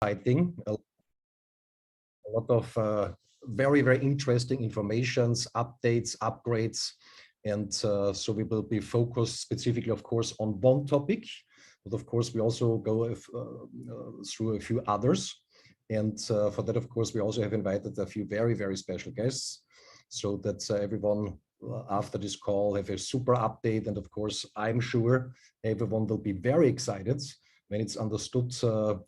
exciting. A lot of very, very interesting informations, updates, upgrades. And so we will be focused specifically, of course, on one topic. But of course, we also go through a few others. And for that, of course, we also have invited a few very, very special guests so that everyone after this call have a super update. And of course, I'm sure everyone will be very excited when it's understood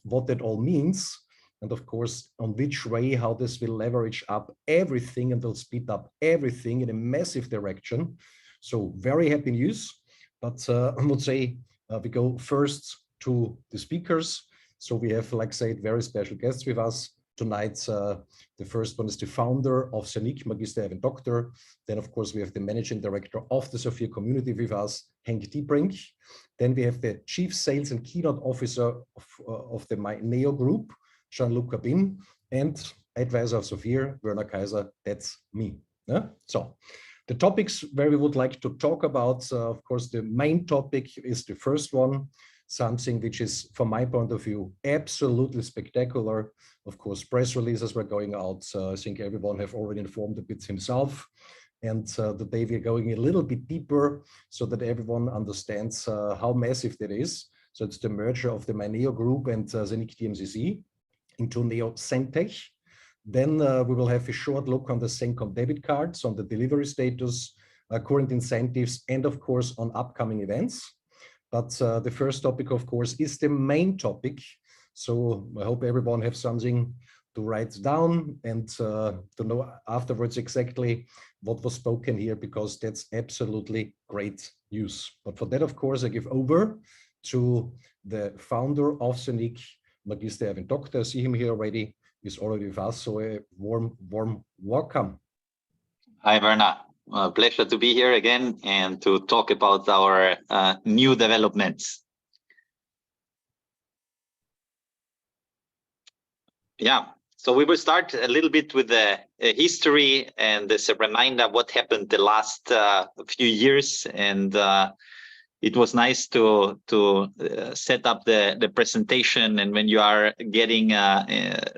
what that all means. And of course, on which way, how this will leverage up everything and will speed up everything in a massive direction. So very happy news. But I would say we go first to the speakers. So we have, like I said, very special guests with us tonight. The first one is the founder of Zeniq, Magister and Doctor. Then, of course, we have the managing director of the Safir community with us, Henk Diebrink. Then we have the chief sales and keynote officer of the Neo group, Jean-Luc Cabin, and advisor of Safir, Werner Kaiser. That's me. Yeah? So the topics where we would like to talk about, of course, the main topic is the first one, something which is, from my point of view, absolutely spectacular. Of course, press releases were going out. I think everyone have already informed a bit himself. And today we're going a little bit deeper so that everyone understands how massive that is. So it's the merger of the Neo group and Zeniq DMCC into Neo Centech. Then we will have a short look on the Sencom debit cards, on the delivery status, current incentives, and of course on upcoming events. But the first topic, of course, is the main topic. So I hope everyone has something to write down and to know afterwards exactly what was spoken here, because that's absolutely great news. But for that, of course, I give over to the founder of Zeniq, Magister and Doctor. I see him here already. He's already with us. So a warm welcome. Hi, Werner. Pleasure to be here again and to talk about our new developments. Yeah, so we will start a little bit with the history, and as a reminder what happened the last few years. And it was nice to set up the presentation, and when you are getting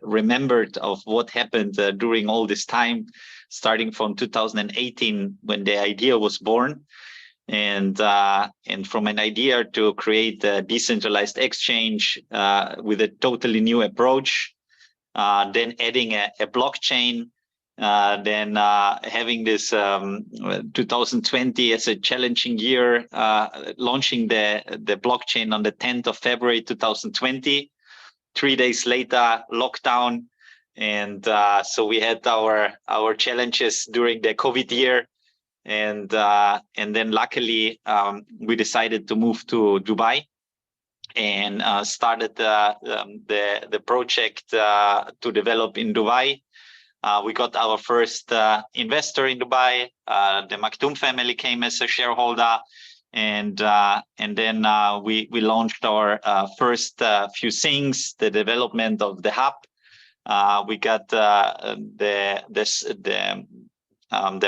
remembered of what happened during all this time, starting from 2018 when the idea was born, and from an idea to create a decentralized exchange with a totally new approach, then adding a blockchain, then having this 2020 as a challenging year, launching the blockchain on the 10th of February 2020. 3 days later, lockdown. And so we had our challenges during the COVID year. And then luckily, we decided to move to Dubai and started the project to develop in Dubai. We got our first investor in Dubai. The Maktoum family came as a shareholder, and then we launched our first few things, the development of the hub. We got the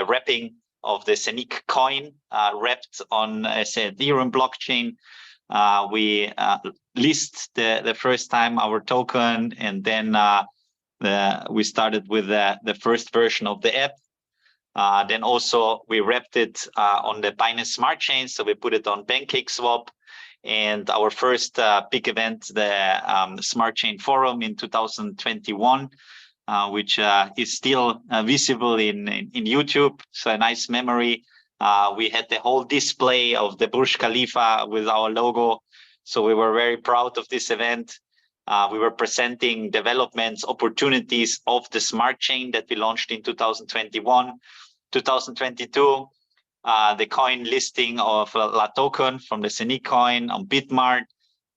wrapping of the Zeniq coin wrapped on as an Ethereum blockchain. We list the first time our token, and then we started with the first version of the app. Then also we wrapped it on the Binance Smart Chain, so we put it on PancakeSwap. And our first big event, the Smart Chain Forum in 2021, which is still visible in YouTube. So a nice memory. We had the whole display of the Burj Khalifa with our logo. So we were very proud of this event. We were presenting developments, opportunities of the Smart Chain that we launched in 2021. 2022, the coin listing of La Token from the Zeniq coin on Bitmart.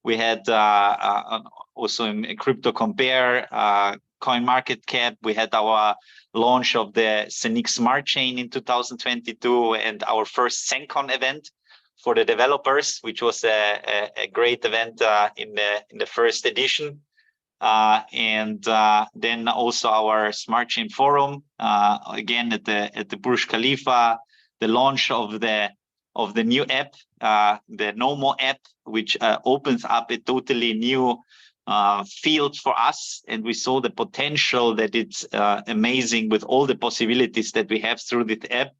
We had also in Crypto Compare, Coin Market Cap. We had our launch of the Zeniq Smart Chain in 2022, and our first Sencom event for the developers, which was a great event in the first edition. And then also our Smart Chain Forum, again at the Burj Khalifa, the launch of the new app, the Nomo app, which opens up a totally new field for us, and we saw the potential that it's amazing with all the possibilities that we have through this app.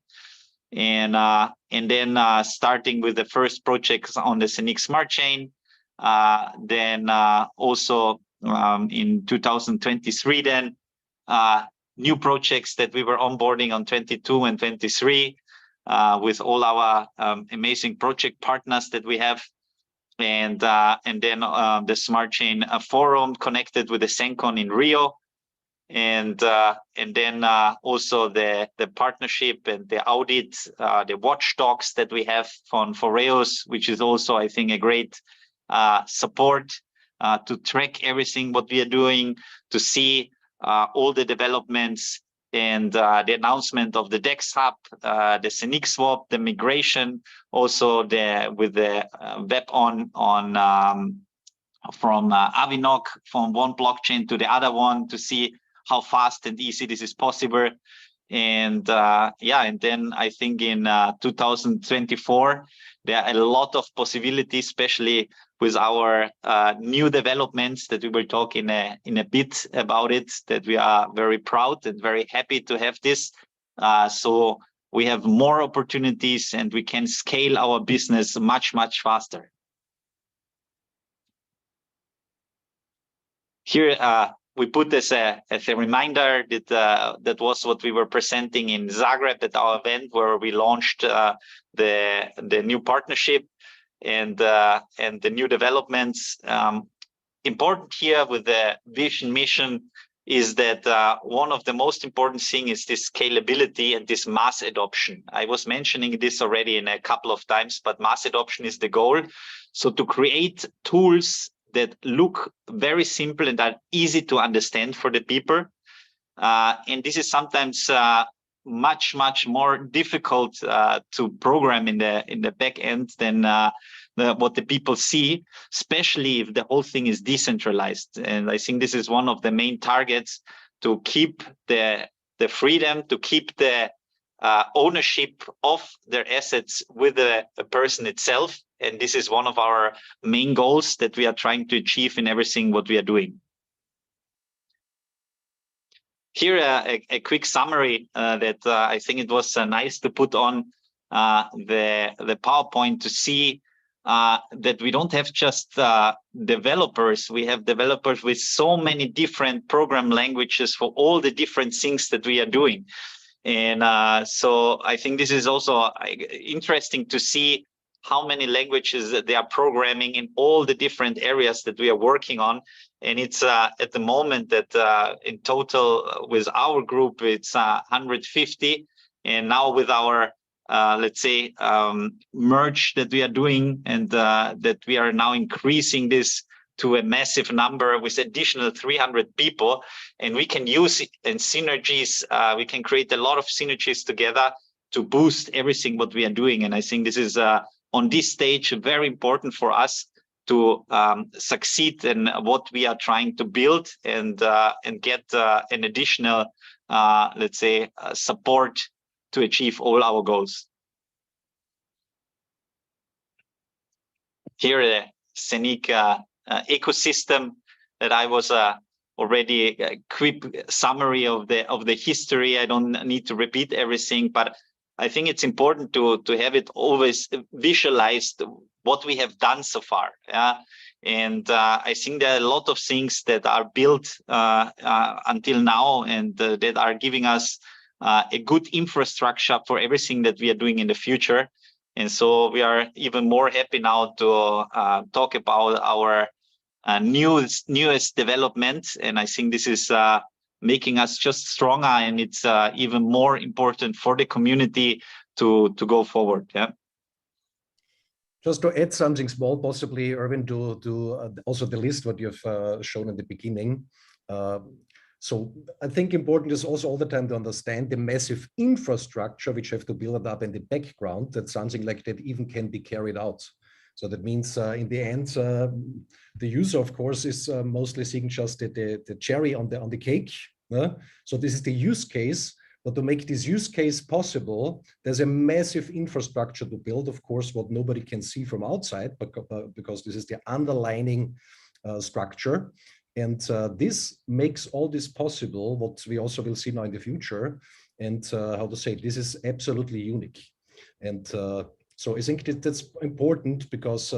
And then starting with the first projects on the Zeniq Smart Chain, then also in 2023, then new projects that we were onboarding on 22 and 23 with all our amazing project partners that we have. And then the Smart Chain forum connected with the Zencon in Rio, and then also the partnership and the audit, the watchdogs that we have for Reos, which is also, I think, a great support to track everything what we are doing, to see all the developments, and the announcement of the DEX Hub, the Zeniq swap, the migration, also with the web on from Avinok from one blockchain to the other one, to see how fast and easy this is possible. And and then I think in 2024 there are a lot of possibilities, especially with our new developments that we will talk in a bit about it, that we are very proud and very happy to have this. So we have more opportunities and we can scale our business much faster. Here we put this as a reminder that that was what we were presenting in Zagreb at our event, where we launched the new partnership and the new developments. Important here with the vision mission is that one of the most important thing is this scalability and this mass adoption. I was mentioning this already in a couple of times, but mass adoption is the goal. So to create tools that look very simple and are easy to understand for the people. And this is sometimes much more difficult to program in the back end than what the people see, especially if the whole thing is decentralized. And I think this is one of the main targets, to keep the freedom, to keep the ownership of their assets with the person itself. And this is one of our main goals that we are trying to achieve in everything what we are doing. Here a quick summary that I think it was nice to put on the PowerPoint, to see that we don't have just developers. We have developers with so many different program languages for all the different things that we are doing. And so I think this is also interesting to see how many languages that they are programming in all the different areas that we are working on. And it's at the moment that in total with our group, it's 150. And now with our, let's say, merge that we are doing, and that we are now increasing this to a massive number with additional 300 people. And we can use it in synergies. We can create a lot of synergies together to boost everything what we are doing. And I think this is on this stage very important for us to succeed in what we are trying to build, and get an additional, let's say, support to achieve all our goals. Here, the Zeniq ecosystem that I was already a quick summary of the history. I don't need to repeat everything, but I think it's important to have it always visualized what we have done so far. Yeah, and I think there are a lot of things that are built until now, and that are giving us a good infrastructure for everything that we are doing in the future. And so we are even more happy now to talk about our newest development. And I think this is making us just stronger, and it's even more important for the community to go forward. Yeah. Just to add something small, possibly, Erwin, to also the list what you've shown in the beginning. So I think important is also all the time to understand the massive infrastructure which have to build up in the background, that something like that even can be carried out. So that means in the end, the user, of course, is mostly seeing just the cherry on the cake. So this is the use case. But to make this use case possible, there's a massive infrastructure to build, of course, what nobody can see from outside, but because this is the underlining structure. And this makes all this possible, what we also will see now in the future. And how to say, this is absolutely unique. And so I think that's important, because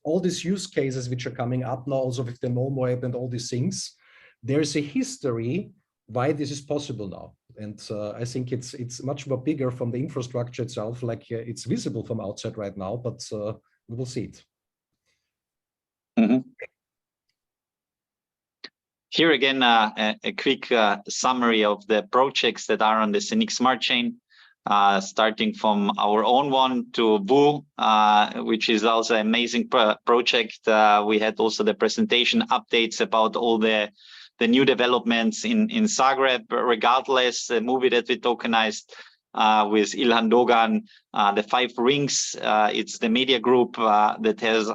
all these use cases which are coming up now, also with the Nomo app and all these things, there's a history why this is possible now. And I think it's much more bigger from the infrastructure itself, like it's visible from outside right now, but we will see it. Mm-hmm. Here again, a quick summary of the projects that are on the Zeniq Smart Chain, starting from our own one to VU, which is also an amazing project. We had also the presentation updates about all the new developments in Zagreb, regardless, the movie that we tokenized with Ilhan Dogan, the 5 Rings. It's the media group that has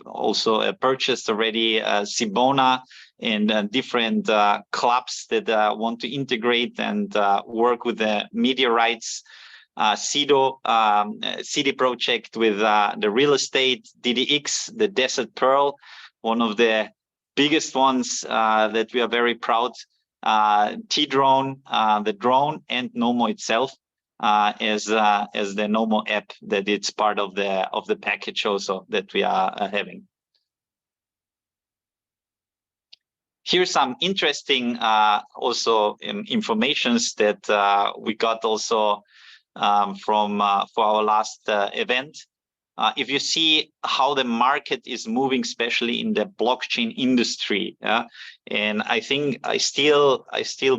also purchased already Sibona and different clubs that want to integrate and work with the media rights. CIDO, CD project with the real estate, DDX, the Desert Pearl, one of the biggest ones that we are very proud. T-Drone, the drone, and Nomo itself as the Nomo app, that it's part of the package also that we are having. Here's some interesting also informations that we got also from for our last event. If you see how the market is moving, especially in the blockchain industry, and I think I still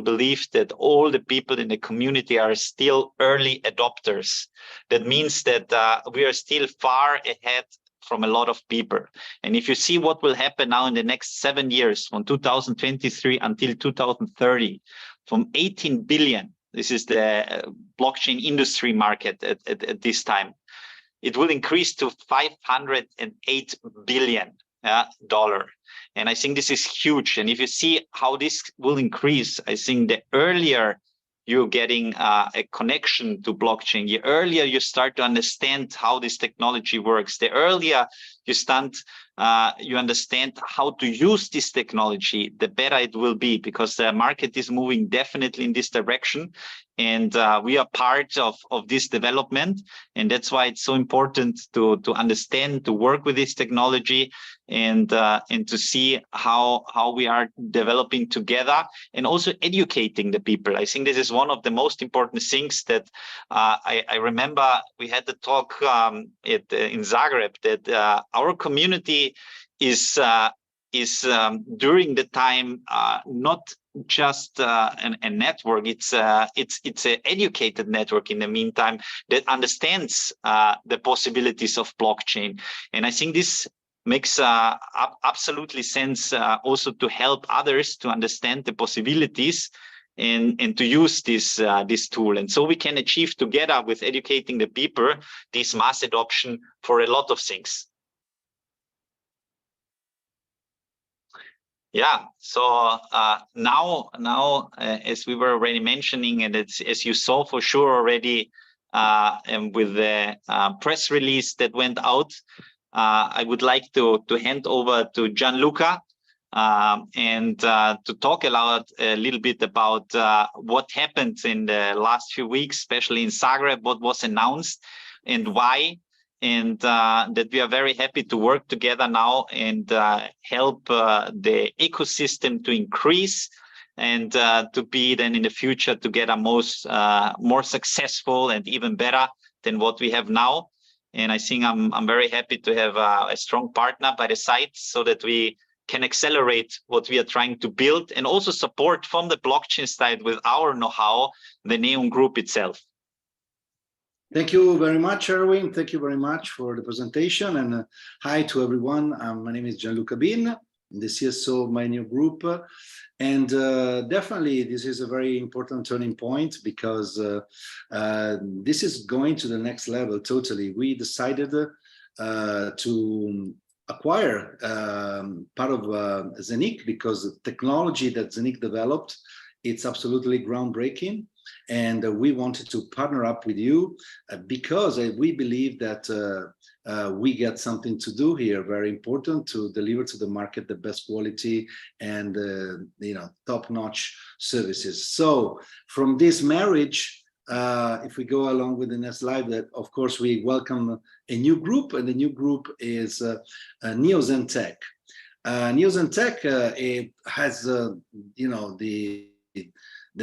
believe that all the people in the community are still early adopters. That means that we are still far ahead from a lot of people. And if you see what will happen now in the next 7 years, from 2023 until 2030, from 18 billion, this is the blockchain industry market at this time, it will increase to $508 billion. And I think this is huge. And if you see how this will increase, I think the earlier you're getting a connection to blockchain, the earlier you start to understand how this technology works, the earlier you understand how to use this technology, the better it will be, because the market is moving definitely in this direction. And we are part of this development. And that's why it's so important to understand, to work with this technology, and to see how we are developing together, and also educating the people. I think this is one of the most important things that I remember we had the talk in Zagreb, that our community is during the time not just a network, it's an educated network in the meantime that understands the possibilities of blockchain. And I think this makes absolutely sense also to help others to understand the possibilities and to use this tool. And so we can achieve together with educating the people this mass adoption for a lot of things. Yeah, so now as we were already mentioning, and it's, as you saw for sure already, and with the press release that went out, I would like to hand over to Gianluca and to talk a little bit about what happened in the last few weeks, especially in Zagreb, what was announced and why. And that we are very happy to work together now and help the ecosystem to increase and to be then in the future to get a more successful and even better than what we have now. And I think I'm very happy to have a strong partner by the side, so that we can accelerate what we are trying to build, and also support from the blockchain side with our know-how, the Neon Group itself. Thank you very much, Erwin. Thank you very much for the presentation, and hi to everyone. My name is Gianluca Bin, I'm the CSO of my new group, and definitely this is a very important turning point, because this is going to the next level totally. We decided to acquire part of Zeniq, because the technology that Zeniq developed, it's absolutely groundbreaking. and we wanted to partner up with you because we believe that we got something to do here, very important, to deliver to the market the best quality and top-notch services. So from this marriage, if we go along with the next slide, that of course we welcome a new group, and the new group is Zeniq. Zeniq it has the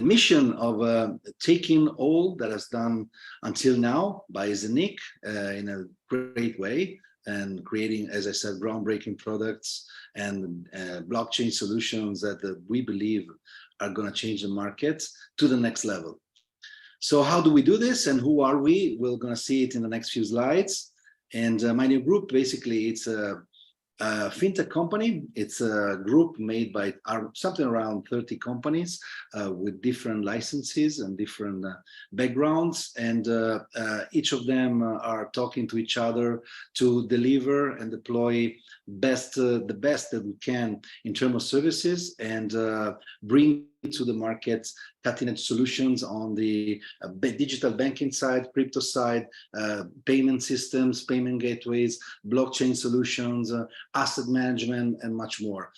mission of taking all that has done until now by Zeniq in a great way, and creating, as I said, groundbreaking products and blockchain solutions that we believe are going to change the market to the next level. So how do we do this, and who are we? We're going to see it in the next few slides. And my new group, basically, it's a fintech company. It's a group made by something around 30 companies with different licenses and different backgrounds, and each of them are talking to each other to deliver and deploy the best that we can in terms of services, and bring to the market cutting-edge solutions on the digital banking side, crypto side, payment systems, payment gateways, blockchain solutions, asset management, and much more.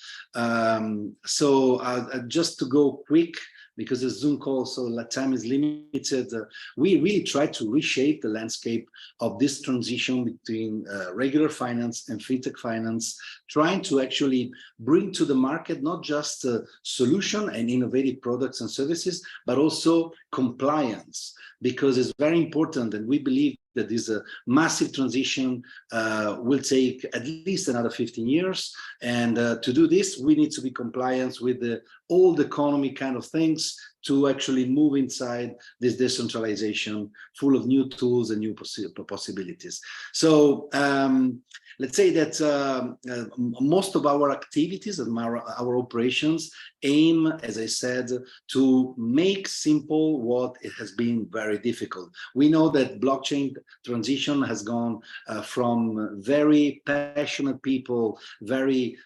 So just to go quick, because the Zoom call, so time is limited, we really try to reshape the landscape of this transition between regular finance and fintech finance, trying to actually bring to the market not just solution and innovative products and services, but also compliance, because it's very important, and we believe that this massive transition will take at least another 15 years. And to do this, we need to be compliant with the old economy kind of things to actually move inside this decentralization full of new tools and new possibilities. So let's say that most of our activities and our operations aim, as I said, to make simple what it has been very difficult. We know that blockchain transition has gone from very passionate people, very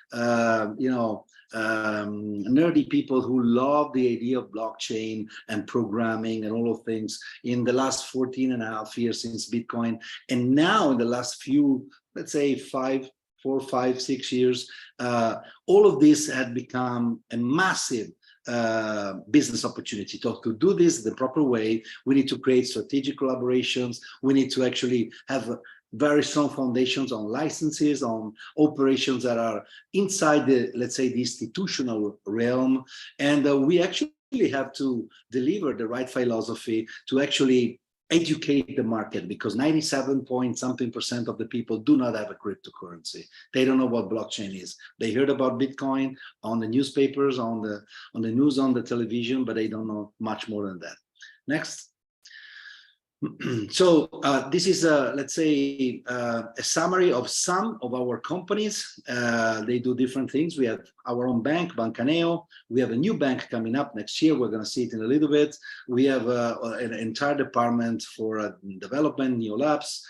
nerdy people who love the idea of blockchain and programming and all of things in the last 14.5 years since Bitcoin. And now in the last few, let's say 4, 5, 6 years, all of this had become a massive business opportunity. To do this the proper way, we need to create strategic collaborations. We need to actually have very strong foundations on licenses, on operations that are inside the, let's say, the institutional realm. And we actually have to deliver the right philosophy to actually educate the market, because 97% of the people do not have a cryptocurrency. They don't know what blockchain is. They heard about Bitcoin on the newspapers, on the news, on the television, but they don't know much more than that. Next. So this is, let's say, a summary of some of our companies. They do different things. We have our own bank, Bancaneo. We have a new bank coming up next year. We're going to see it in a little bit. We have an entire department for development, new labs.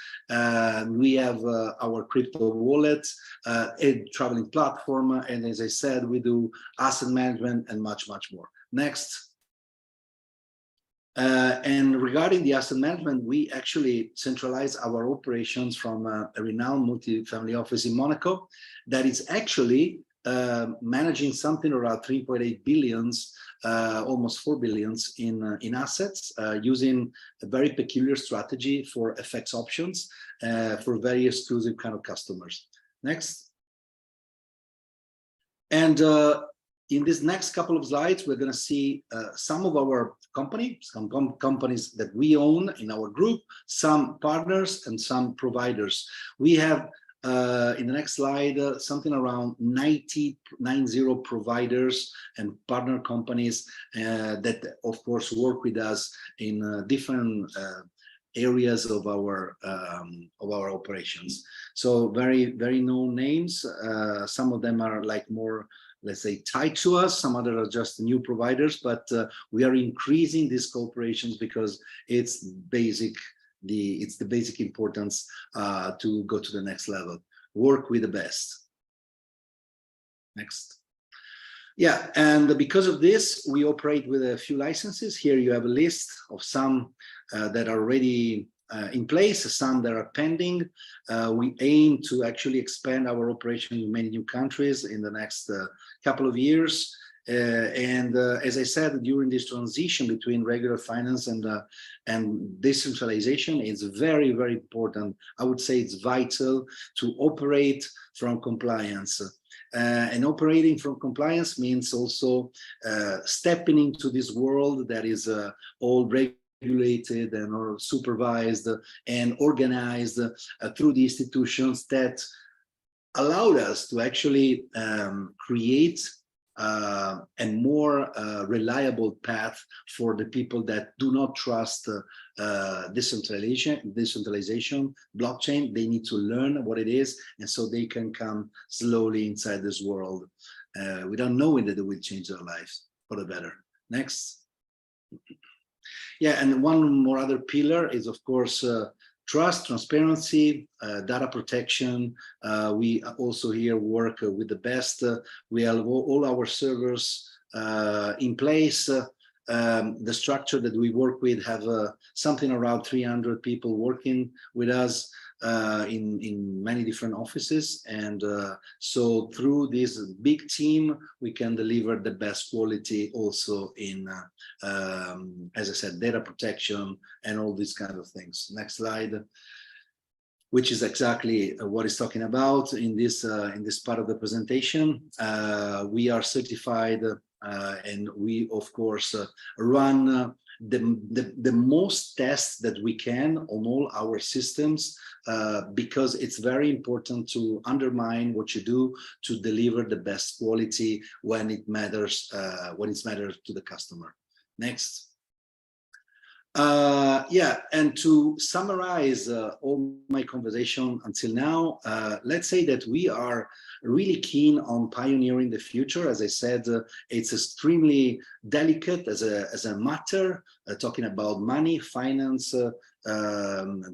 We have our crypto wallet, a traveling platform. And as I said, we do asset management and much, much more. Next. And regarding the asset management, we actually centralize our operations from a renowned multi-family office in Monaco that is actually managing something around 3.8 billions, almost 4 billions in assets, using a very peculiar strategy for FX options for very exclusive kind of customers. Next. And in this next couple of slides, we're going to see some of our companies that we own in our group, some partners and some providers. We have in the next slide something around 90 providers and partner companies that, of course, work with us in different areas of our operations. So very, very known names. Some of them are like more, let's say, tied to us. Some others are just new providers, but we are increasing these cooperations because it's the basic importance to go to the next level. Work with the best. Next. Yeah, and because of this, we operate with a few licenses. Here you have a list of some that are already in place, some that are pending. We aim to actually expand our operation in many new countries in the next couple of years. As I said, during this transition between regular finance and decentralization, it's very, very important. I would say it's vital to operate from compliance. And operating from compliance means also stepping into this world that is all regulated and or supervised and organized through the institutions that allowed us to actually create a more reliable path for the people that do not trust decentralization, blockchain. They need to learn what it is, and so they can come slowly inside this world without knowing that it will change their lives for the better. Next. Yeah, and one more other pillar is, of course, trust, transparency, data protection. We also here work with the best. We have all our servers in place. The structure that we work with have something around 300 people working with us in many different offices. And so through this big team, we can deliver the best quality also in, as I said, data protection and all these kind of things. Next slide. Which is exactly what it's talking about in this part of the presentation. We are certified and we, of course, run the most tests that we can on all our systems because it's very important to undermine what you do to deliver the best quality when it matters to the customer. Next. Yeah, and to summarize all my conversation until now, let's say that we are really keen on pioneering the future. As I said, it's extremely delicate as a matter, talking about money, finance,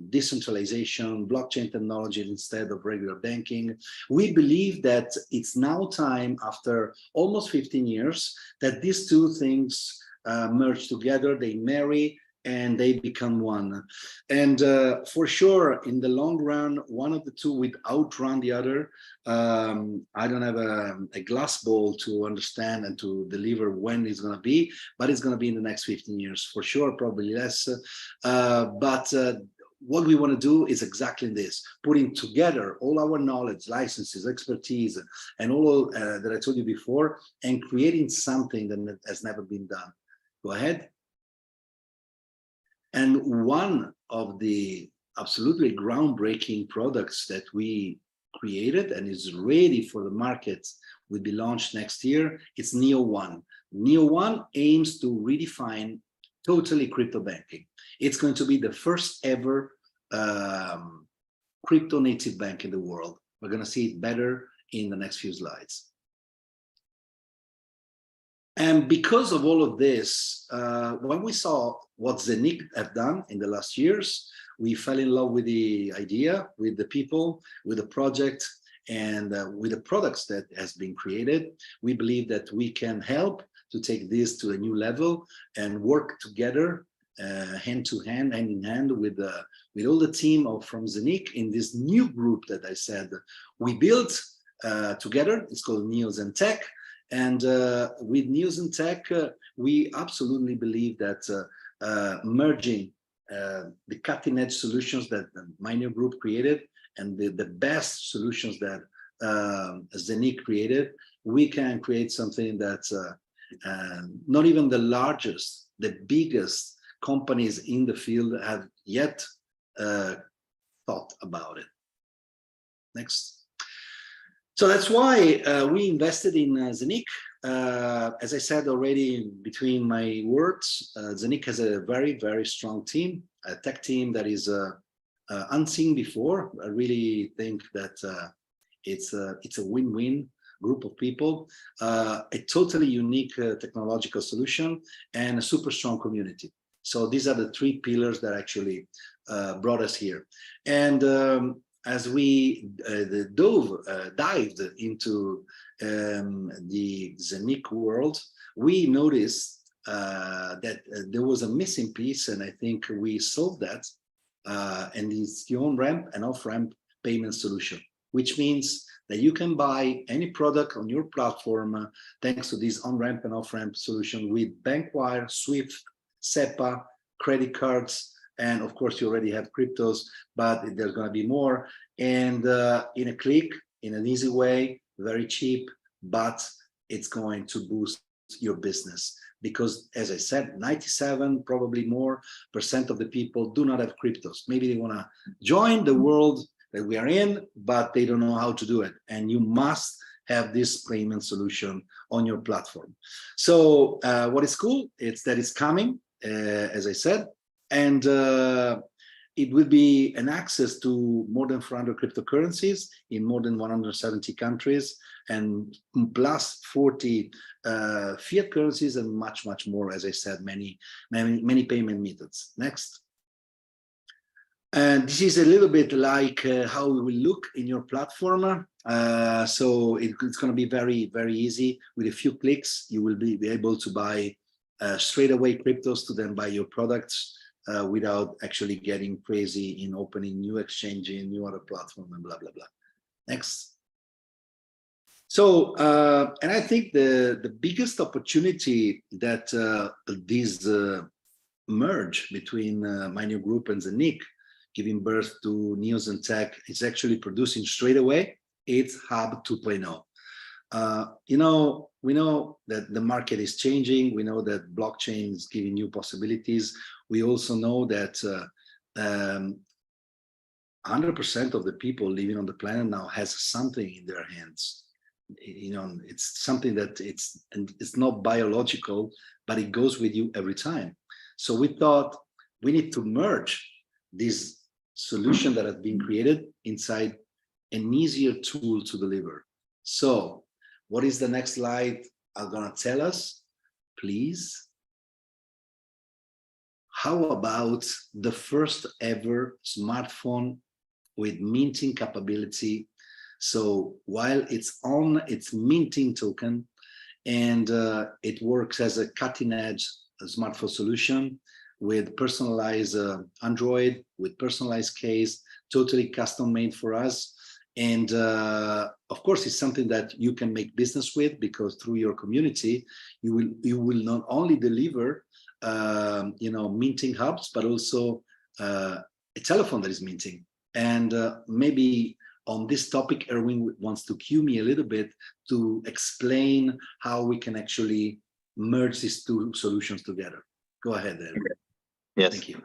decentralization, blockchain technology instead of regular banking. We believe that it's now time, after almost 15 years, that these two things merge together, they marry, and they become one. And for sure, in the long run, one of the two will outrun the other. I don't have a glass ball to understand and to deliver when it's going to be, but it's going to be in the next 15 years for sure, probably less. But what we want to do is exactly this, putting together all our knowledge, licenses, expertise, and all that I told you before, and creating something that has never been done. Go ahead. And one of the absolutely groundbreaking products that we created and is ready for the market will be launched next year, it's Neo1. Neo1 aims to redefine totally crypto banking. It's going to be the first ever crypto native bank in the world. We're going to see it better in the next few slides. And because of all of this, when we saw what Zeniq have done in the last years, we fell in love with the idea, with the people, with the project, and with the products that has been created. We believe that we can help to take this to a new level and work together, hand to hand, hand in hand with all the team from Zeniq in this new group that I said we built together. It's called Zeniq. And with News and Tech, we absolutely believe that merging the cutting edge solutions that my new group created and the best solutions that Zeniq created, we can create something that not even the largest, the biggest companies in the field have yet thought about it. Next. So that's why we invested in Zeniq. As I said already between my words, Zeniq has a very, very strong team, a tech team that is unseen before. I really think that it's a win-win group of people, a totally unique technological solution, and a super strong community. So these are the three pillars that actually brought us here. And as we dived into the Zeniq world, we noticed that there was a missing piece, and I think we solved that. And it's the on-ramp and off-ramp payment solution, which means that you can buy any product on your platform thanks to this on-ramp and off-ramp solution with Bankwire, Swift, SEPA, credit cards, and of course you already have cryptos, but there's going to be more. And in a click, in an easy way, very cheap, but it's going to boost your business. Because as I said, 97, probably more % of the people do not have cryptos. Maybe they want to join the world that we are in, but they don't know how to do it. And you must have this payment solution on your platform. So what is cool, it's that it's coming, as I said, and it will be an access to more than 400 cryptocurrencies in more than 170 countries, and plus 40 fiat currencies, and much, much more, as I said, many payment methods. Next. And this is a little bit like how we will look in your platform. So it's going to be very, very easy. With a few clicks, you will be able to buy straight away cryptos to then buy your products without actually getting crazy in opening new exchange in new other platform and blah, blah, blah. Next. So, and I think the biggest opportunity that this merge between my new group and Zeniq, giving birth to Neos and Tech, is actually producing straight away. It's Hub 2.0. You know, we know that the market is changing. We know that blockchain is giving new possibilities. We also know that 100% of the people living on the planet now has something in their hands. You know, it's something that it's not biological, but it goes with you every time. So we thought we need to merge this solution that has been created inside an easier tool to deliver. So what is the next slide are gonna tell us, please? How about the first ever smartphone with minting capability? So while it's on its minting token, and it works as a cutting-edge smartphone solution with personalized Android, with personalized case, totally custom made for us. And of course, it's something that you can make business with, because through your community, you will not only deliver you know, minting hubs, but also a telephone that is minting. And maybe on this topic, Erwin wants to cue me a little bit to explain how we can actually merge these two solutions together. Go ahead, Erwin. Yes. Thank you.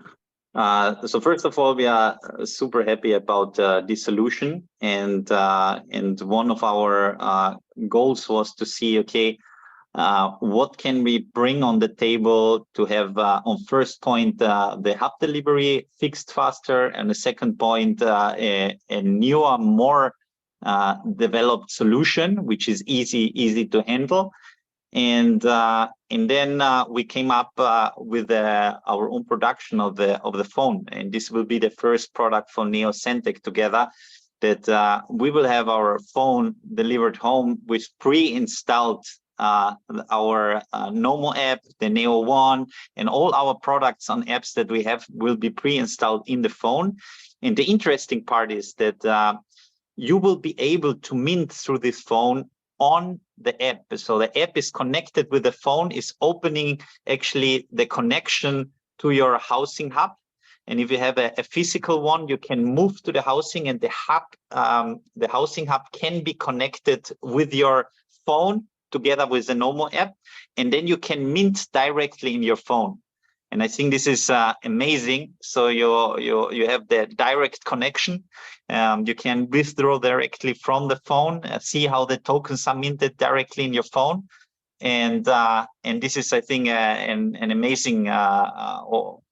So first of all, we are super happy about this solution, and one of our goals was to see, okay, what can we bring on the table to have on first point the hub delivery fixed faster, and the second point a newer, more developed solution which is easy to handle. And then we came up with our own production of the phone, and this will be the first product for Neo Zeniq together, that we will have our phone delivered home with pre-installed our Nomo app, the Neo One, and all our products on apps that we have will be pre-installed in the phone. And the interesting part is that you will be able to mint through this phone on the app. So the app is connected with the phone, is opening actually the connection to your housing hub. And if you have a physical one, you can move to the housing, and the housing hub can be connected with your phone together with the Nomo app, and then you can mint directly in your phone. And I think this is amazing. So you have the direct connection. You can withdraw directly from the phone, see how the tokens are minted directly in your phone. And this is, I think, an amazing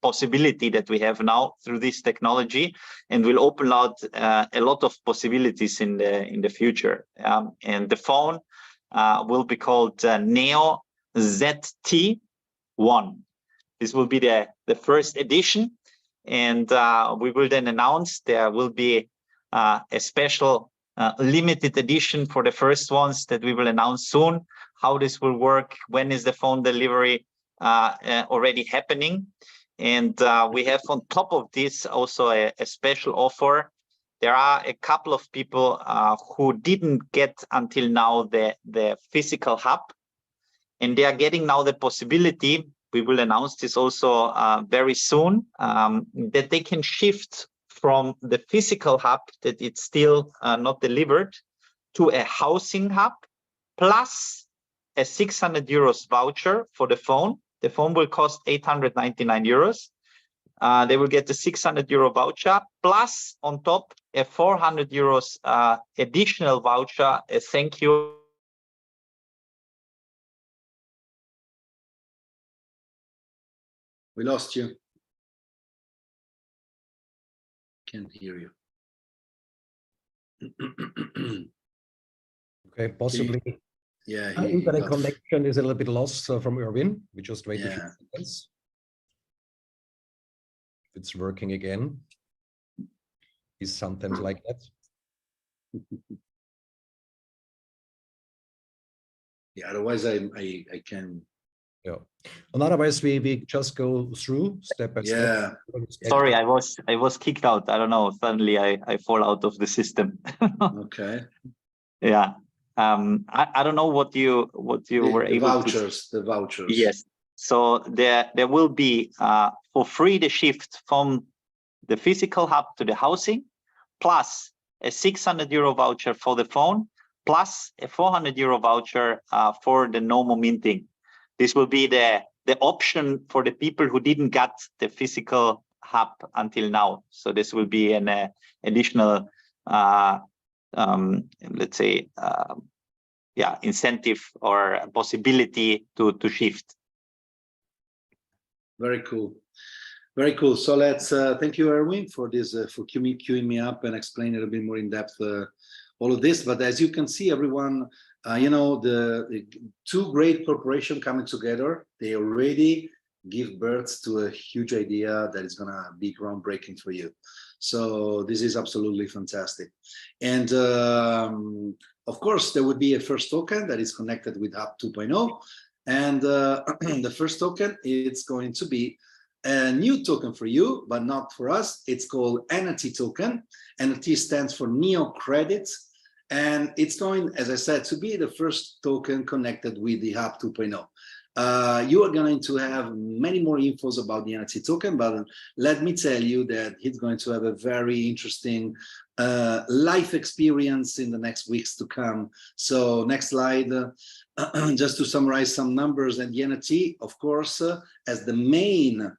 possibility that we have now through this technology, and will open out a lot of possibilities in the future. And the phone will be called Neo ZT1. This will be the first edition, and we will then announce there will be a special limited edition for the first ones that we will announce soon. How this will work, when is the phone delivery already happening. And we have on top of this also a special offer. There are a couple of people who didn't get until now the physical hub, and they are getting now the possibility, we will announce this also very soon, that they can shift from the physical hub that it's still not delivered to a housing hub, plus a 600 euros voucher for the phone. The phone will cost 899 euros. They will get the 600 euro voucher, plus on top a 400 euros additional voucher, a thank you. We lost you. Can't hear you. Okay, possibly. Yeah, Internet connection is a little bit lost from Erwin. We just wait a few seconds. It's working again. It's sometimes like that. Yeah, otherwise I can. Yeah. And otherwise we just go through step by step. Sorry, I was kicked out. I don't know. Suddenly I fall out of the system. Okay. Yeah. I don't know what you were able to. The vouchers. Yes. So there will be for free the shift from the physical hub to the housing, plus a 600 euro voucher for the phone, plus a 400 euro voucher for the normal minting. This will be the option for the people who didn't get the physical hub until now. So this will be an additional, let's say, incentive or possibility to shift. Very cool. Very cool. So let's thank you, Erwin, for this for queuing me up and explaining a little bit more in depth all of this. But as you can see, everyone, you know, the two great corporations coming together, they already give birth to a huge idea that is going to be groundbreaking for you. So this is absolutely fantastic. And of course, there would be a first token that is connected with Hub 2.0. And the first token, it's going to be a new token for you, but not for us. It's called NFT token. NFT stands for Neo Credit. And it's going, as I said, to be the first token connected with the Hub 2.0. You are going to have many more infos about the NFT token, but let me tell you that it's going to have a very interesting life experience in the next weeks to come. So next slide, just to summarize some numbers, and the NFT, of course, as the main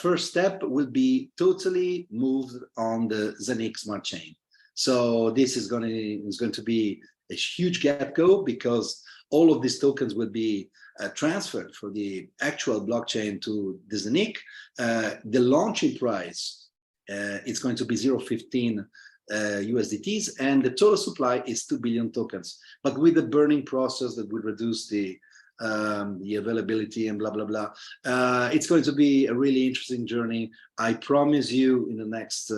first step will be totally moved on the Zeniq smart chain. So this is going to be a huge get-go, because all of these tokens will be transferred for the actual blockchain to the Zeniq. The launching price, it's going to be 0.15 USDTs, and the total supply is 2 billion tokens. But with the burning process that will reduce the availability and blah, blah, blah. It's going to be a really interesting journey. I promise you in the next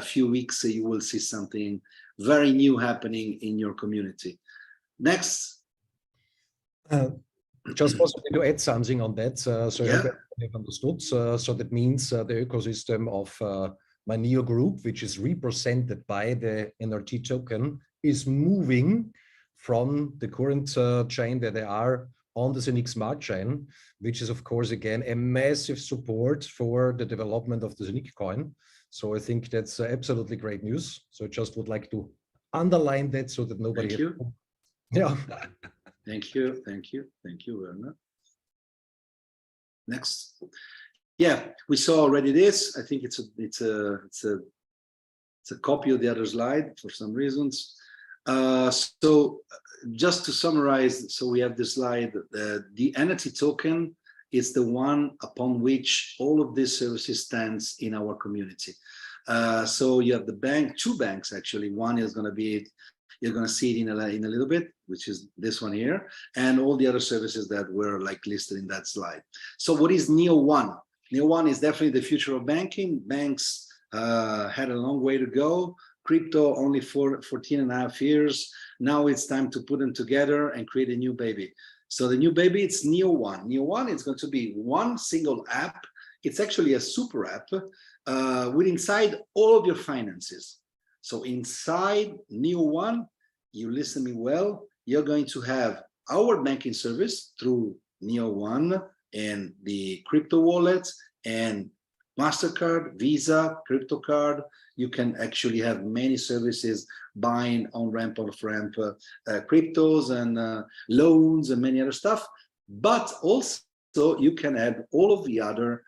few weeks, you will see something very new happening in your community. Next. Just possibly to add something on that. So I hope I've understood. So that means the ecosystem of my Neo group, which is represented by the NRT token, is moving from the current chain that they are on the Zeniq smart chain, which is of course again a massive support for the development of the Zeniq coin. So I think that's absolutely great news. So I just would like to underline that so that nobody. Thank you. Yeah. Thank you, Werner. Next. Yeah, we saw already this. I think it's a copy of the other slide for some reasons. So just to summarize, so we have this slide, the NFT token is the one upon which all of these services stands in our community. So you have the bank, two banks actually. One is going to be, you're going to see it in a little bit, which is this one here, and all the other services that were like listed in that slide. So what is Neo One? Neo One is definitely the future of banking. Banks had a long way to go. crypto only for 14.5 years. Now it's time to put them together and create a new baby. So the new baby, it's Neo1. Neo1 is going to be one single app. It's actually a super app with inside all of your finances. So inside Neo1, you listen me well, you're going to have our banking service through Neo1 and the crypto wallets and MasterCard, Visa, crypto card. You can actually have many services buying on-ramp, off-ramp cryptos and loans and many other stuff. But also you can have all of the other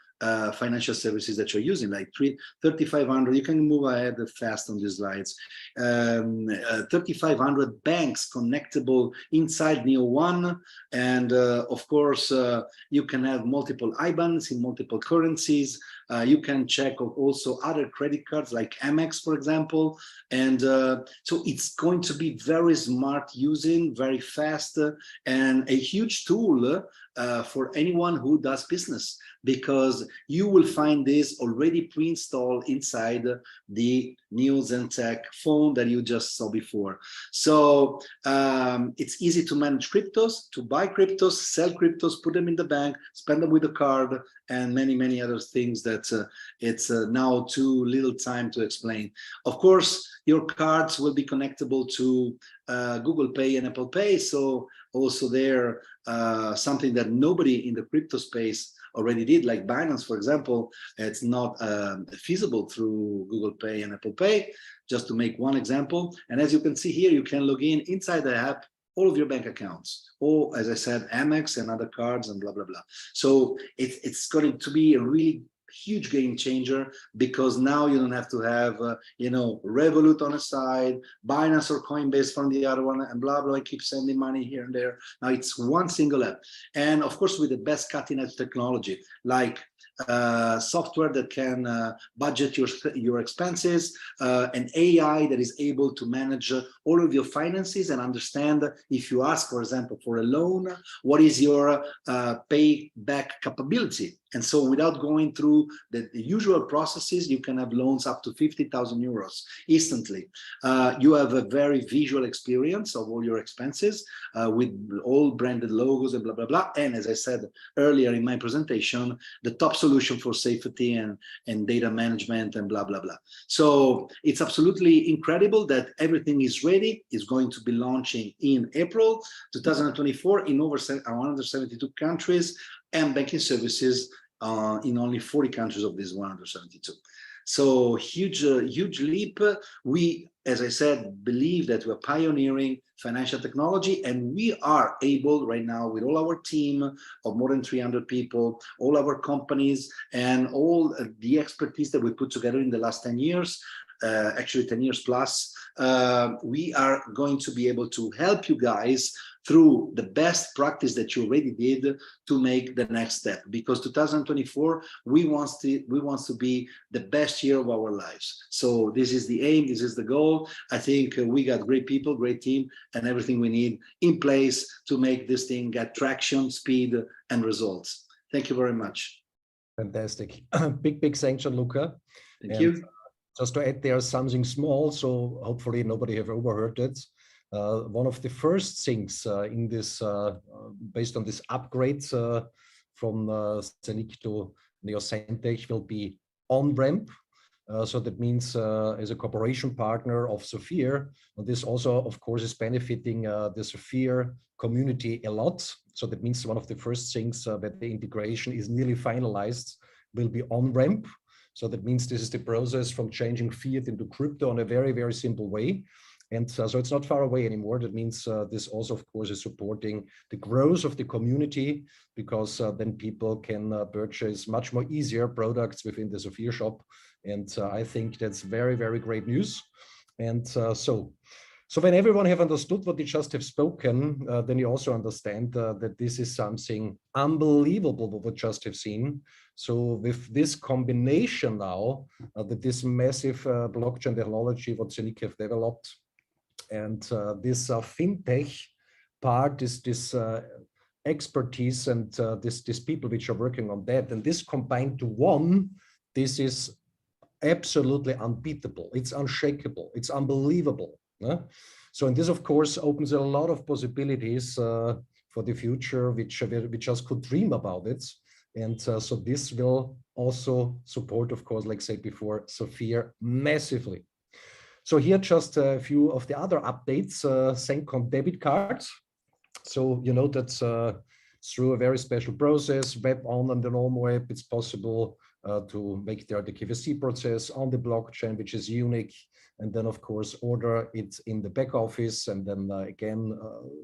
financial services that you're using, like 3,500. You can move ahead fast on these slides. 3,500 banks connectable inside Neo1, and of course you can have multiple IBANs in multiple currencies. You can check also other credit cards like Amex, for example, and so it's going to be very smart using, very fast, and a huge tool for anyone who does business, because you will find this already pre-installed inside the new Zeniq phone that you just saw before. So it's easy to manage cryptos, to buy cryptos, sell cryptos, put them in the bank, spend them with a card, and many other things that it's now too little time to explain. Of course, your cards will be connectable to Google Pay and Apple Pay. So also there, something that nobody in the crypto space already did, like Binance, for example, it's not feasible through Google Pay and Apple Pay, just to make one example. And as you can see here, you can log in inside the app, all of your bank accounts, or as I said, Amex and other cards and blah, blah, blah. So it's going to be a really huge game changer, because now you don't have to have Revolut on a side, Binance or Coinbase from the other one, and blah blah, keep sending money here and there. Now it's one single app, and of course with the best cutting edge technology, like software that can budget your expenses, an AI that is able to manage all of your finances and understand if you ask, for example, for a loan, what is your payback capability. And so without going through the usual processes, you can have loans up to 50,000 euros instantly. You have a very visual experience of all your expenses with all branded logos and blah, blah, blah. And as I said earlier in my presentation, the top solution for safety and data management and blah, blah, blah. So it's absolutely incredible that everything is ready. It's going to be launching in April 2024 in over 172 countries, and banking services in only 40 countries of these 172. So huge leap. We, as I said, believe that we're pioneering financial technology, and we are able right now with all our team of more than 300 people, all our companies, and all the expertise that we put together in the last 10 years, actually 10 years plus, we are going to be able to help you guys through the best practice that you already did to make the next step, because 2024 we want to be the best year of our lives. So this is the aim, this is the goal. I think we got great people, great team, and everything we need in place to make this thing get traction, speed, and results. Thank you very much. Fantastic. Big thanks, Gianluca. Thank you. Just to add there something small, so hopefully nobody have overheard it. One of the first things in this, based on this upgrade from Zeniq to Zeniq, will be on-ramp. So that means as a cooperation partner of Safir, and this also, of course, is benefiting the Safir community a lot. So that means one of the first things that the integration is nearly finalized will be on-ramp. So that means this is the process from changing fiat into crypto in a very simple way. And so it's not far away anymore. That means this also, of course, is supporting the growth of the community, because then people can purchase much more easier products within the Safir shop. And I think that's very great news. And so when everyone have understood what they just have spoken, then you also understand that this is something unbelievable what we just have seen. So with this combination now, that this massive blockchain technology, what Zeniq have developed, and this fintech part, this expertise and these people which are working on that, and this combined to one, this is absolutely unbeatable. It's unshakable. It's unbelievable. So, and this, of course, opens a lot of possibilities for the future, which we just could dream about it. And so this will also support, of course, like I said before, Safir massively. So here just a few of the other updates, Zeniq debit cards. So you know that through a very special process, web on and the normal web, it's possible to make the KYC process on the blockchain, which is unique. And then, of course, order it in the back office. And then again,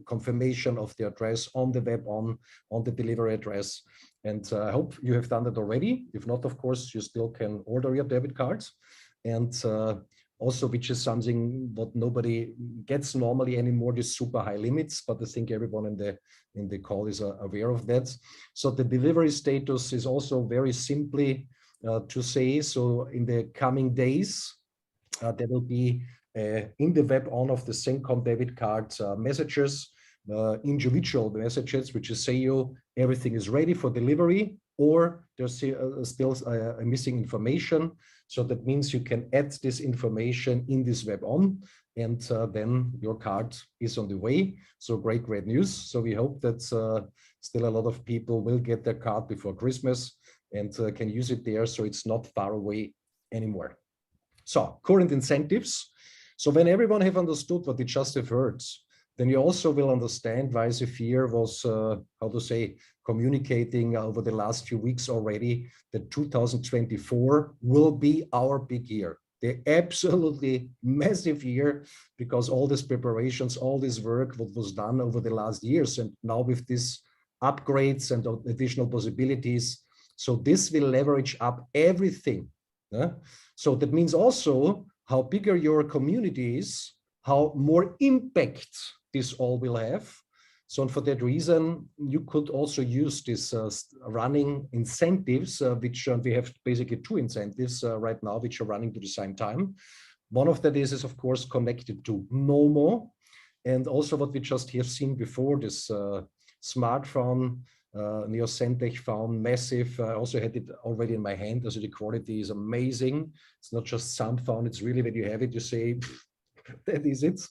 confirmation of the address on the web on the delivery address. And I hope you have done that already. If not, of course, you still can order your debit cards. And also, which is something what nobody gets normally anymore, these super high limits, but I think everyone in the call is aware of that. So the delivery status is also very simply to say, so in the coming days, there will be in the web on of the Zeniq debit card messages, individual messages, which is say you everything is ready for delivery, or there's still missing information. So that means you can add this information in this web on, and then your card is on the way. So great news. So we hope that still a lot of people will get their card before Christmas and can use it there, so it's not far away anymore. So current incentives. So when everyone have understood what they just have heard, then you also will understand why Safir was, how to say, communicating over the last few weeks already that 2024 will be our big year. The absolutely massive year, because all these preparations, all this work, what was done over the last years, and now with these upgrades and additional possibilities, so this will leverage up everything. So that means also how bigger your community is, how more impact this all will have. So for that reason, you could also use this running incentives, which we have basically two incentives right now, which are running to the same time. One of that is of course connected to Momo, and also what we just have seen before, this smartphone, Zeniq phone, massive. I also had it already in my hand, so the quality is amazing. It's not just some phone, it's really when you have it, you say, that is it.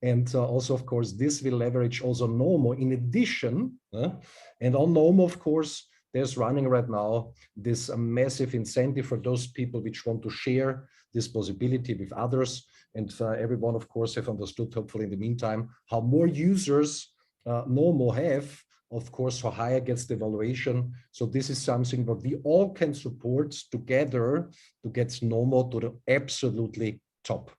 And also, of course, this will leverage also Nomo in addition. And on Nomo, of course, there's running right now this massive incentive for those people which want to share this possibility with others. And everyone, of course, have understood, hopefully in the meantime, how more users Nomo have, of course, how higher gets the valuation. So this is something that we all can support together to get Nomo to the absolutely top.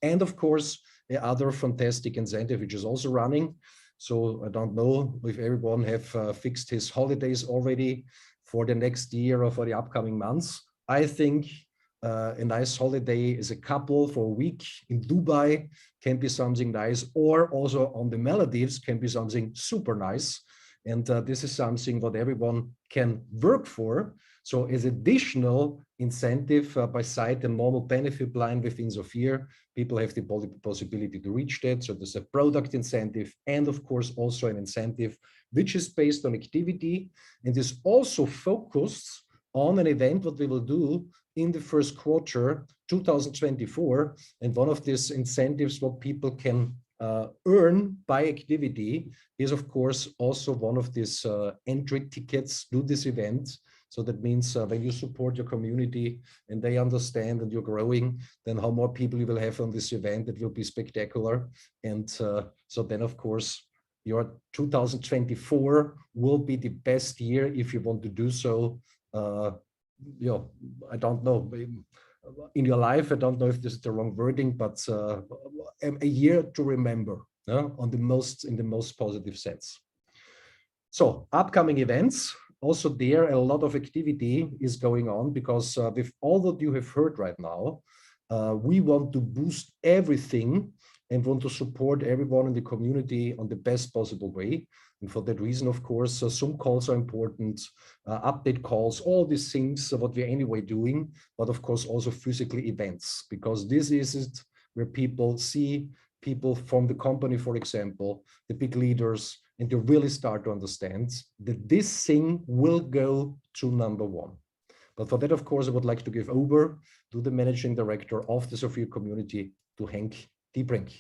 And of course, the other fantastic incentive, which is also running. So I don't know if everyone have fixed his holidays already for the next year or for the upcoming months. I think a nice holiday as a couple for a week in Dubai can be something nice, or also on the Maldives can be something super nice. And this is something that everyone can work for. So as additional incentive beside the normal benefit line within Safir, people have the possibility to reach that. So there's a product incentive, and of course also an incentive which is based on activity and is also focused on an event what we will do in the first quarter 2024. And one of these incentives what people can earn by activity is of course also one of these entry tickets to this event. So that means when you support your community and they understand and you're growing, then how more people you will have on this event, it will be spectacular. And so then of course, your 2024 will be the best year if you want to do so. You know, I don't know, in your life, I don't know if this is the wrong wording, but a year to remember in the most positive sense. So upcoming events. Also there, a lot of activity is going on because with all that you have heard right now, we want to boost everything and want to support everyone in the community on the best possible way. And for that reason, of course, Zoom calls are important, update calls, all these things, what we're anyway doing, but of course also physical events, because this is it where people see people from the company, for example, the big leaders, and you really start to understand that this thing will go to number one. But for that, of course, I would like to give over to the managing director of the Safir community, to Henk Diebrink.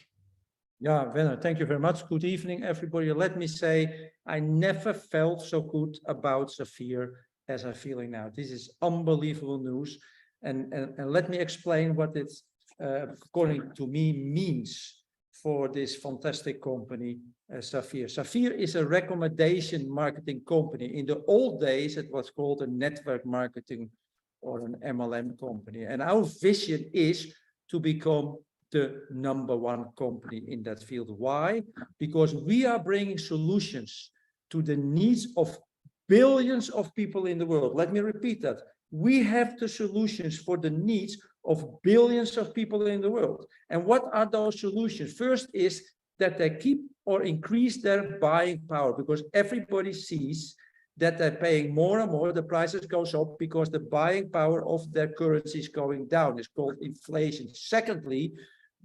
Yeah, Werner, thank you very much. Good evening, everybody. Let me say, I never felt so good about Safir as I'm feeling now. This is unbelievable news. And let me explain what it, according to me, means for this fantastic company, Safir. Safir is a recommendation marketing company. In the old days, it was called a network marketing or an MLM company. And our vision is to become the #1 company in that field. Why? Because we are bringing solutions to the needs of billions of people in the world. Let me repeat that. We have the solutions for the needs of billions of people in the world. And what are those solutions? First is that they keep or increase their buying power, because everybody sees that they're paying more and more, the prices goes up because the buying power of their currency is going down. It's called inflation. Secondly,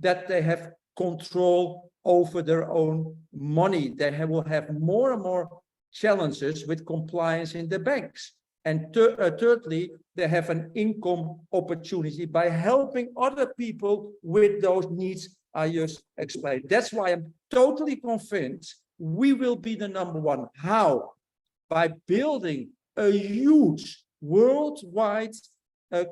that they have control over their own money. They will have more and more challenges with compliance in the banks. And thirdly, they have an income opportunity by helping other people with those needs I just explained. That's why I'm totally convinced we will be the #1. How? By building a huge worldwide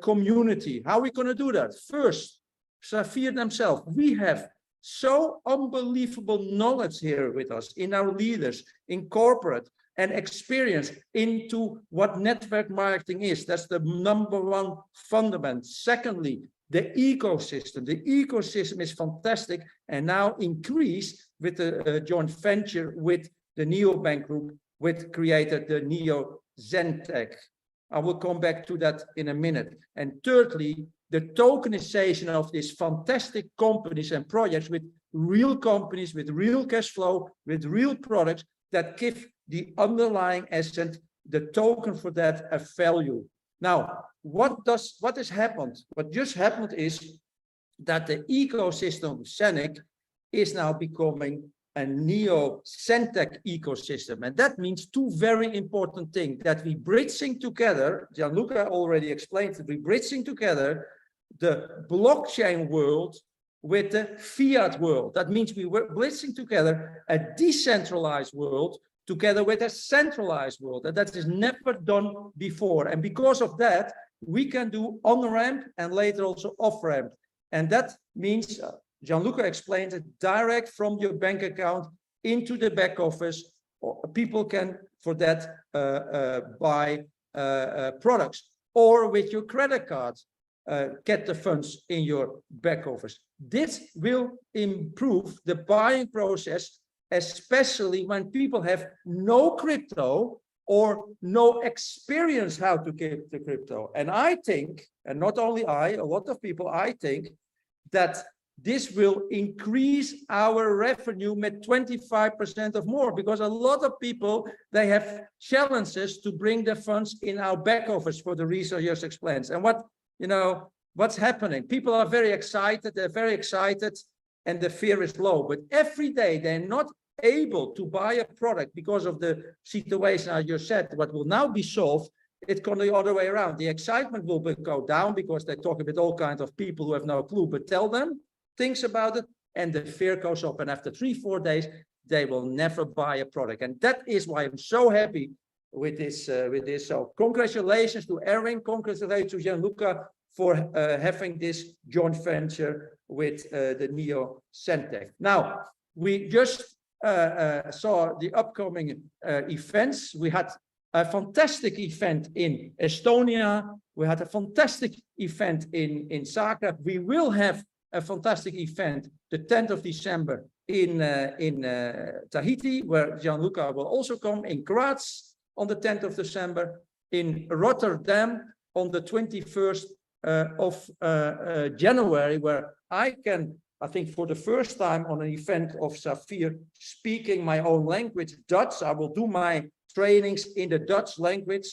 community. How are we going to do that? First, Safir themselves, we have so unbelievable knowledge here with us, in our leaders, in corporate, and experience into what network marketing is. That's the #1 fundament. Secondly, the ecosystem. The ecosystem is fantastic and now increased with the joint venture with the neobank group, which created the Zeniq. I will come back to that in a minute. And thirdly, the tokenization of these fantastic companies and projects with real companies, with real cash flow, with real products that give the underlying asset, the token for that, a value. Now, what has happened? What just happened is that the ecosystem Zeniq is now becoming a neo-Zentech ecosystem. And that means two very important things, that we bridging together, Gianluca already explained that we're bridging together the blockchain world with the fiat world. That means we were bridging together a decentralized world together with a centralized world. And that is never done before. And because of that, we can do on-ramp and later also off-ramp. And that means, Gianluca explained it, direct from your bank account into the back office. People can, for that, buy products, or with your credit card, get the funds in your back office. This will improve the buying process, especially when people have no crypto or no experience how to get the crypto. And I think, and not only I, a lot of people, I think that this will increase our revenue with 25% of more, because a lot of people, they have challenges to bring their funds in our back office for the reason I just explained. And what's happening? People are very excited, they're very excited, and the fear is low. But every day they're not able to buy a product because of the situation I just said. What will now be solved, it's going the other way around. The excitement will go down because they talk with all kinds of people who have no clue, but tell them things about it, and the fear goes up. And after 3-4 days, they will never buy a product. And that is why I'm so happy with this. So congratulations to Erwin, congratulations to Gianluca for having this joint venture with the Zeniq. Now, we just saw the upcoming events. We had a fantastic event in Estonia. We had a fantastic event in Zagreb. We will have a fantastic event the 10th of December in Tahiti, where Gianluca will also come, in Graz on the 10th of December, in Rotterdam on the 21st of January, where I think for the first time on an event of Safir, speaking my own language, Dutch. I will do my trainings in the Dutch language.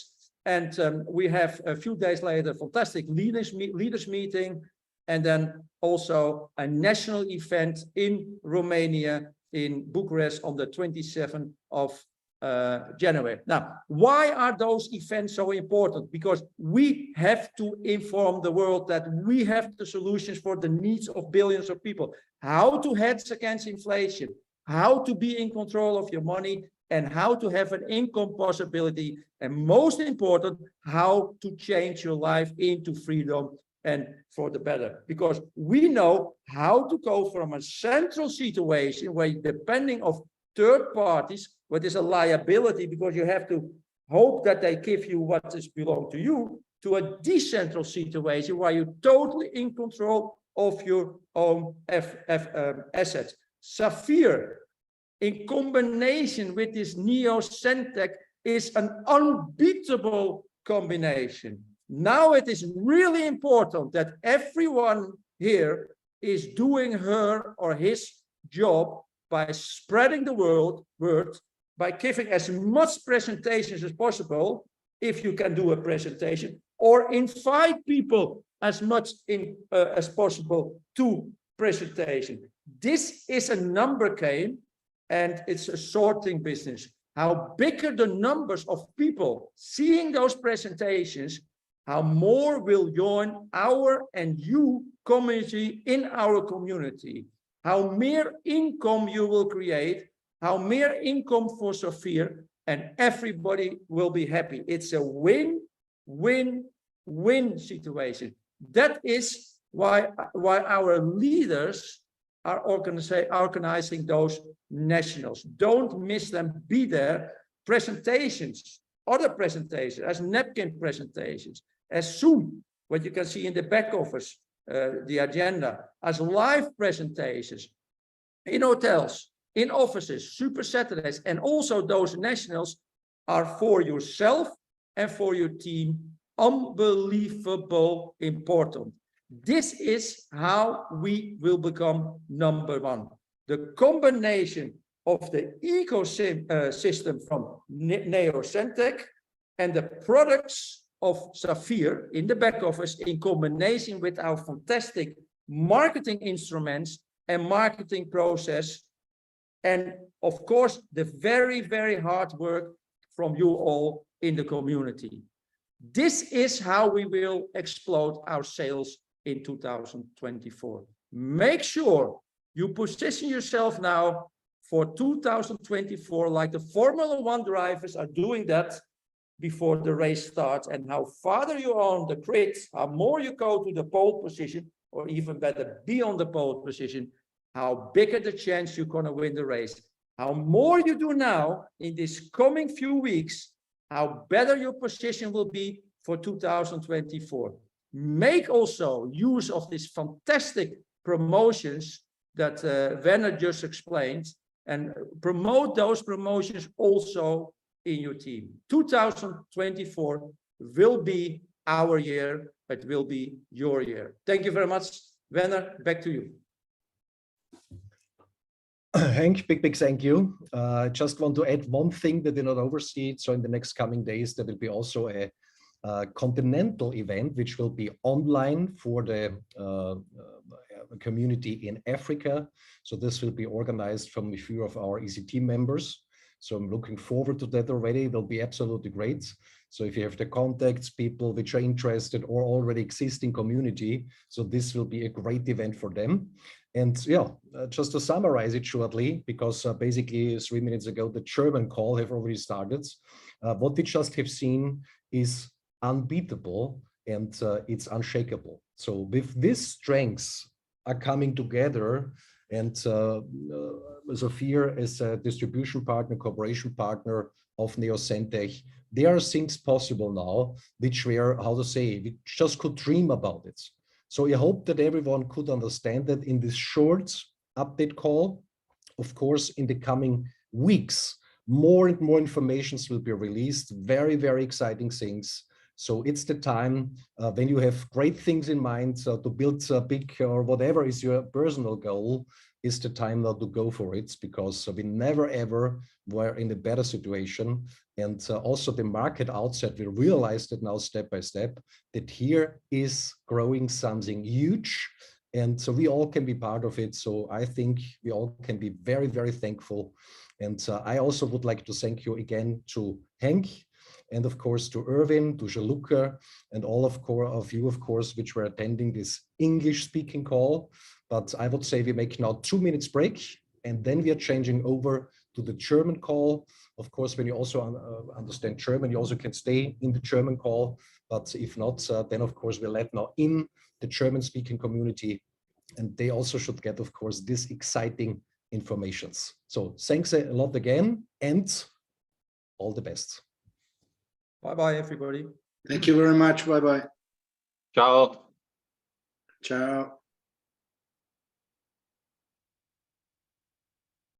And we have a few days later, a fantastic leaders meeting, and then also a national event in Romania, in Bucharest on the 27th of January. Now, why are those events so important? Because we have to inform the world that we have the solutions for the needs of billions of people. How to hedge against inflation, how to be in control of your money, and how to have an income possibility. And most important, how to change your life into freedom and for the better. Because we know how to go from a central situation where depending on third parties, what is a liability because you have to hope that they give you what is belong to you, to a decentral situation where you're totally in control of your own assets. Safir, in combination with this Zeniq, is an unbeatable combination. Now it is really important that everyone here is doing her or his job by spreading the word, by giving as much presentations as possible, if you can do a presentation, or invite people as much as possible to presentation. This is a number game, and it's a sorting business. How bigger the numbers of people seeing those presentations, how more will join our and you community in our community. How more income you will create, how more income for Safir, and everybody will be happy. It's a win-win-win situation. That is why our leaders are organizing those nationals. Don't miss them, be there. Presentations, other presentations, as napkin presentations, as Zoom, what you can see in the back office, the agenda, as live presentations in hotels, in offices, Super Saturdays, and also those nationals are for yourself and for your team unbelievable important. This is how we will become number one. The combination of the ecosystem from Zeniq and the products of Safir in the back office in combination with our fantastic marketing instruments and marketing process. And of course, the very, very hard work from you all in the community. This is how we will explode our sales in 2024. Make sure you position yourself now for 2024, like the Formula One drivers are doing that before the race starts, and how farther you are on the grid, how more you go to the pole position, or even better, be on the pole position, how bigger the chance you're going to win the race. How more you do now in this coming few weeks, how better your position will be for 2024. Make also use of these fantastic promotions that Werner just explained, and promote those promotions also in your team. 2024 will be our year, it will be your year. Thank you very much. Werner, back to you. Hank, big thank you. I just want to add one thing that did not oversee it. So in the next coming days, there will be also a continental event, which will be online for the community in Africa. So this will be organized from a few of our ECT members. So I'm looking forward to that already. It will be absolutely great. So if you have the contacts, people which are interested or already existing community, so this will be a great event for them. And yeah, just to summarize it shortly, because basically 3 minutes ago, the German call have already started. What we just have seen is unbeatable and it's unshakable. So with these strengths are coming together, and Safir as a distribution partner, cooperation partner of Zeniq, there are things possible now which were, how to say, we just could dream about it. So I hope that everyone could understand that in this short update call. Of course, in the coming weeks, more and more informations will be released, very, very exciting things. So it's the time when you have great things in mind to build a big or whatever is your personal goal, is the time now to go for it, because we never ever were in a better situation. And also the market outside, we realized that now step by step, that here is growing something huge. And so we all can be part of it. So I think we all can be very, very thankful. And I also would like to thank you again to Henk, and of course to Erwin, to Gianluca, and all of you, of course, which were attending this English speaking call. But I would say we make now 2 minutes break, and then we are changing over to the German call. Of course, when you also understand German, you also can stay in the German call. But if not, then of course we'll let now in the German speaking community, and they also should get, of course, this exciting informations. So thanks a lot again, and all the best. Bye-bye, everybody. Thank you very much. Bye-bye. Ciao. Ciao.